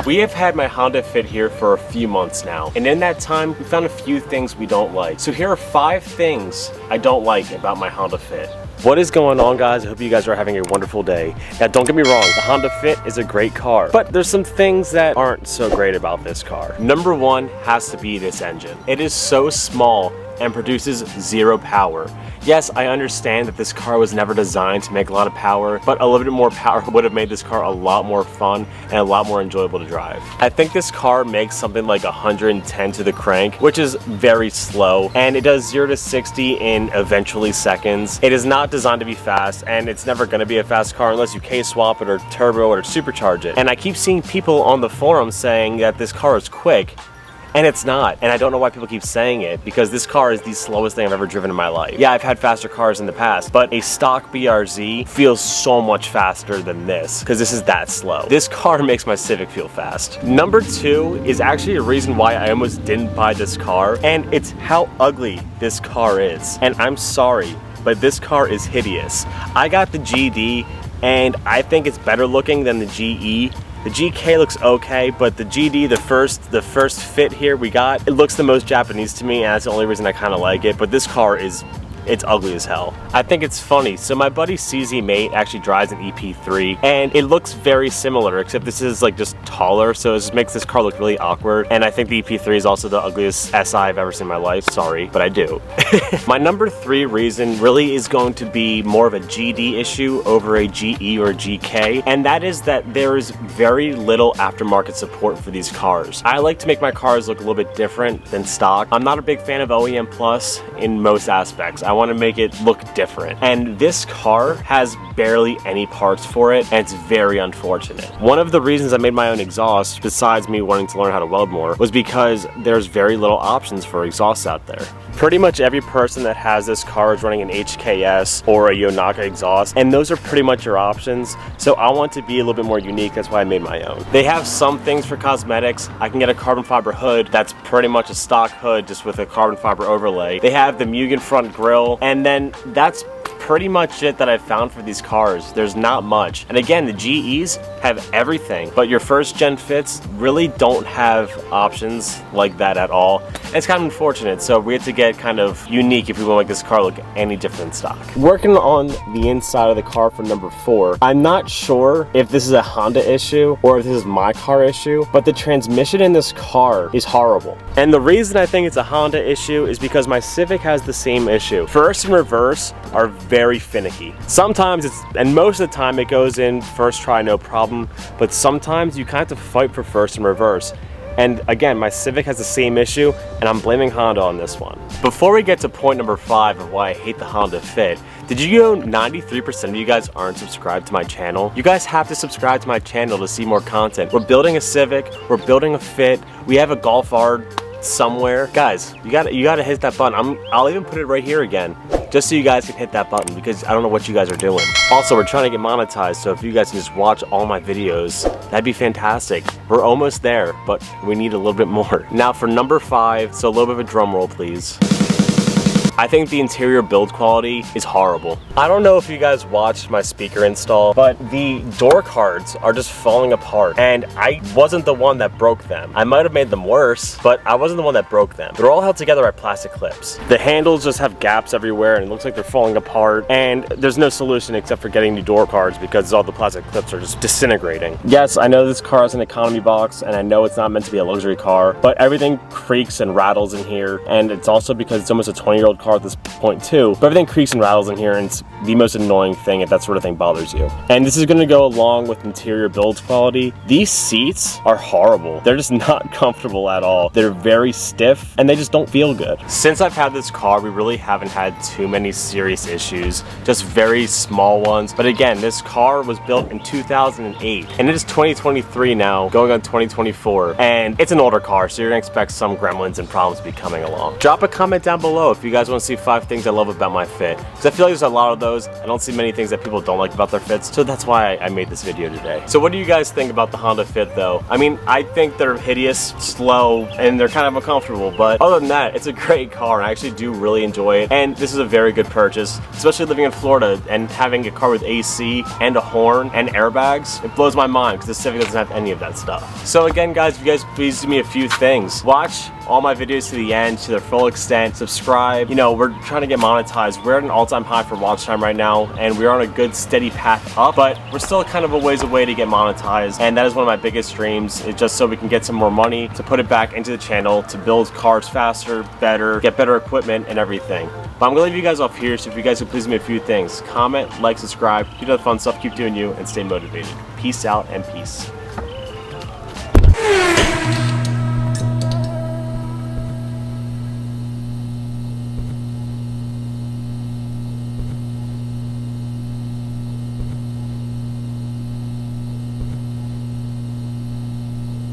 We have had my Honda Fit here for a few months now, and in that time, we found a few things we don't like. So here are 5 things I don't like about my Honda Fit. What is going on, guys? I hope you guys are having a wonderful day. Now, don't get me wrong, the Honda Fit is a great car, but there's some things that aren't so great about this car. Number 1 has to be this engine. It is so small and produces 0 power. Yes, I understand that this car was never designed to make a lot of power, but a little bit more power would have made this car a lot more fun and a lot more enjoyable to drive. I think this car makes something like 110 to the crank, which is very slow, and it does 0 to 60 in eventually seconds. It is not designed to be fast, and it's never going to be a fast car unless you K-swap it or turbo it or supercharge it. And I keep seeing people on the forum saying that this car is quick, and it's not, and I don't know why people keep saying it, because this car is the slowest thing I've ever driven in my life. Yeah, I've had faster cars in the past, but a stock BRZ feels so much faster than this, because this is that slow. This car makes my Civic feel fast. Number 2 is actually a reason why I almost didn't buy this car, and it's how ugly this car is. And I'm sorry, but this car is hideous. I got the GD, and I think it's better looking than the GE. The GK looks okay, but the GD, the first Fit here we got, it looks the most Japanese to me, and that's the only reason I kind of like it. But this car it's ugly as hell. I think it's funny. So my buddy CZ Mate actually drives an EP3, and it looks very similar, except this is like just taller, so it just makes this car look really awkward. And I think the EP3 is also the ugliest SI I've ever seen in my life. Sorry, but I do. My number 3 reason really is going to be more of a GD issue over a GE or a GK, and that is that there is very little aftermarket support for these cars. I like to make my cars look a little bit different than stock. I'm not a big fan of OEM Plus in most aspects. I want to make it look different, and this car has barely any parts for it, and it's very unfortunate. One of the reasons I made my own exhaust, besides me wanting to learn how to weld more, was because there's very little options for exhausts out there. Pretty much every person that has this car is running an HKS or a Yonaka exhaust, and those are pretty much your options. So I want to be a little bit more unique. That's why I made my own. They have some things for cosmetics. I can get a carbon fiber hood that's pretty much a stock hood just with a carbon fiber overlay. They have the Mugen front grille, and then that's pretty much it that I've found for these cars. There's not much. And again, the GEs have everything, but your first gen Fits really don't have options like that at all. And it's kind of unfortunate, so we have to get kind of unique if we want to make this car look any different than stock. Working on the inside of the car for number 4, I'm not sure if this is a Honda issue or if this is my car issue, but the transmission in this car is horrible. And the reason I think it's a Honda issue is because my Civic has the same issue. First and reverse are very finicky. Sometimes and most of the time it goes in first try, no problem, but sometimes you kind of have to fight for first and reverse. And again, my Civic has the same issue, and I'm blaming Honda on this one. Before we get to point number 5 of why I hate the Honda Fit, did you know 93% of you guys aren't subscribed to my channel? You guys have to subscribe to my channel to see more content. We're building a Civic, we're building a Fit, we have a Golf R somewhere. Guys, you gotta hit that button. I'll even put it right here again, just so you guys can hit that button, because I don't know what you guys are doing. Also, we're trying to get monetized, so if you guys can just watch all my videos, that'd be fantastic. We're almost there, but we need a little bit more. Now for number 5, so a little bit of a drum roll, please. I think the interior build quality is horrible. I don't know if you guys watched my speaker install, but the door cards are just falling apart, and I wasn't the one that broke them. I might have made them worse, but I wasn't the one that broke them. They're all held together by plastic clips. The handles just have gaps everywhere, and it looks like they're falling apart, and there's no solution except for getting new door cards because all the plastic clips are just disintegrating. Yes, I know this car has an economy box, and I know it's not meant to be a luxury car, but everything creaks and rattles in here, and it's also because it's almost a 20-year-old car at this point too, but everything creaks and rattles in here, and it's the most annoying thing if that sort of thing bothers you. And this is going to go along with interior build quality. These seats are horrible. They're just not comfortable at all. They're very stiff, and they just don't feel good. Since I've had this car, we really haven't had too many serious issues, just very small ones. But again, this car was built in 2008, and it is 2023 now, going on 2024, and it's an older car, so you're gonna expect some gremlins and problems to be coming along. Drop a comment down below if you guys want want to see 5 things I love about my Fit, because I feel like there's a lot of those. I don't see many things that people don't like about their Fits, so that's why I made this video today. So what do you guys think about the Honda Fit though? I mean, I think they're hideous, slow, and they're kind of uncomfortable, but other than that, it's a great car, and I actually do really enjoy it, and this is a very good purchase, especially living in Florida and having a car with AC and a horn and airbags. It blows my mind because the Civic doesn't have any of that stuff. So again, guys, if you guys please do me a few things. Watch all my videos to the end, to their full extent. Subscribe. You know, we're trying to get monetized. We're at an all-time high for watch time right now, and we're on a good steady path up, but we're still kind of a ways away to get monetized, and that is one of my biggest dreams, is just so we can get some more money to put it back into the channel, to build cars faster, better, get better equipment and everything. But I'm gonna leave you guys off here, so if you guys could please do me a few things. Comment, like, subscribe, keep doing the fun stuff, keep doing you, and stay motivated. Peace out and peace.